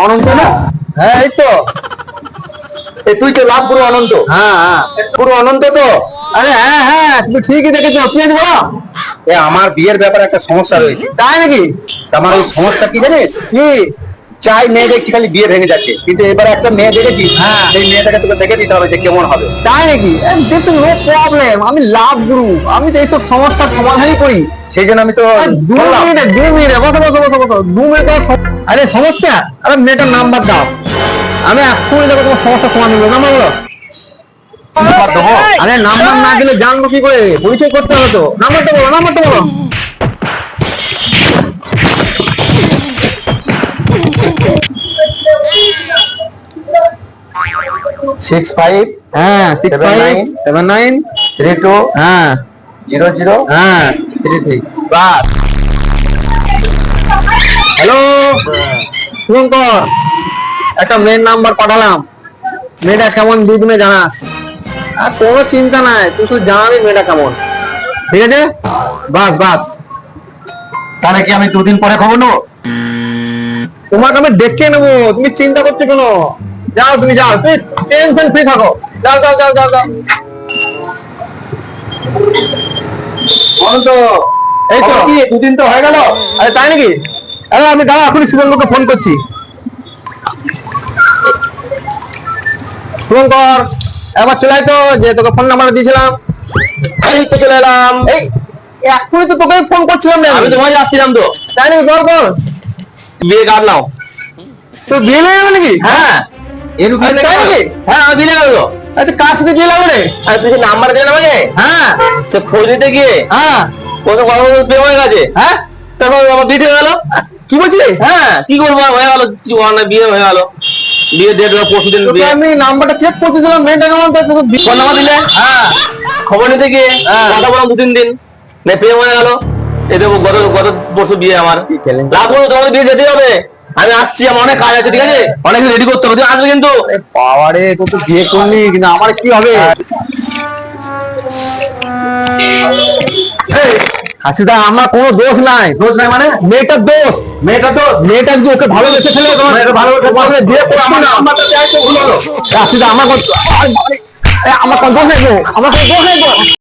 অনন্ত না? হ্যাঁ এই তো। তুই তো লাভ গুরু অনন্ত। হ্যাঁ হ্যাঁ গুরু অনন্ত তো? আরে হ্যাঁ হ্যাঁ তুমি ঠিকই দেখেছো। কি আছে বলো? আমার বিয়ের ব্যাপারে একটা সমস্যা রয়েছে। তাই নাকি? আমার ওই সমস্যা কি জানিস? কি? চাই মেয়ে দেখছি খালি বিয়ে ভেঙে যাচ্ছে, কিন্তু এবার একটা মেয়ে দেখেছি। হ্যাঁ। সেই মেয়েটাকে তোকে দেখে দিতে হবে যে কেমন হবে। তাই নাকি? দিস নো প্রবলেম, আমি লাভ গুরু, আমি তো এইসব সমস্যার সমাধানই করি। সেই জন্য আমি তো দু বললাম। মিনিটে বসো বসো বসো বসো 2 মিনিট। আরে সমস্যা, আরে মেয়েটার নাম্বার দাও, আমি এক্ষুনি দেখো তোমার সমস্যার সমাধান করবো। নাম্বার বলো। নাম্বার দেবো? আরে নাম্বার না দিলে জানবো কি করে? পরিচয় করতে হবে তো। নাম্বারটা বলো, নাম্বারটা বলো। সিক্স ফাইভ হ্যাঁ 6579 32 হ্যাঁ 00 হ্যাঁ 33। বাস। হ্যালো শুভঙ্কর, একটা মেয়ের নাম্বার পাঠালাম। মেয়েটা কেমন দুদিনে জানাস। আর কোনো চিন্তা নাই, তুই শুধু জানাবি মেয়েটা কেমন। ঠিক আছে? বাস বাস। তাহলে কি আমি 2 দিন পরে খবর নেবো? তোমাকে আমি ডেকে নেবো, তুমি চিন্তা করছো কেন? যাও তুমি যাও, তুমি টেনশন ফ্রি থাকো। যাও যাও যাও যাও যাও। অনন্ত, এই তো। কি 2 দিন তো হয়ে গেল? আরে তাই নাকি? আরে আমি দাঁড়া, এখনই শুভঙ্করকে ফোন করছি। শুভঙ্কর একবার চলে আয় তো, যে তোকে ফোন নাম্বার দিয়েছিলাম। এই তো চলে এলাম। এই এখনই তো তোকে ফোন করছিলাম না আমি তোমায় আসছিলাম তো। তাই নাকি? বল বল। বিয়ে কার্ড নাও। তো বিয়ে লেগে যাবে নাকি? হ্যাঁ, এর বিয়ে আরে তাই নাকি? হ্যাঁ, আমি বিয়ে গেল। আরে কার সাথে বিয়ে লাগবে রে? আর তুই নাম্বার দিলেন আমাকে? হ্যাঁ সে খোঁজ নিতে গিয়ে হ্যাঁ কত কথা বিয়ে হয়ে গেছে। হ্যাঁ। তখন আমার বিয়ে হয়ে গেল। কি বলছিস? হ্যাঁ, কি করবো, হয়ে গেল, কিছু করার নাই, বিয়ে হয়ে গেল। বিয়ে ডেট পরশু দিন তোকে বিয়ে। আমি নাম্বারটা চেক করতে দিলাম, মেয়েটা কেমন, তাই তোকে ফোন নাম্বার দিলে? হ্যাঁ খবর নিতে গিয়ে হ্যাঁ। কথা বললাম 2-3 দিন, না প্রেম হয়ে গেল। এই দেখো গত গত পরশু বিয়ে আমার। লাভ করবো, তোমাদের বিয়ে যেতে হবে। আমি আসছি, আমার অনেক কাজ আছে, ঠিক আছে? অনেক রেডি করতে হবে, তুমি আসবে কিন্তু। বাবা রে, তুই তো বিয়ে করলি কিন্তু আমার কি হবে? হাসিদা, আমার কোনো দোষ নাই। দোষ নাই মানে? মেয়েটার দোষ। মেয়েটা তো মেয়েটা যদি ওকে ভালোবেসে ফেলে, মেয়েটা ভালোবেসে বিয়ে করছি আমার না। নাম্বারটা দেয় তো ভুল হলো। হাসিদা, আমার কোনো দোষ নেই গো, আমার কোনো দোষ নেই গো।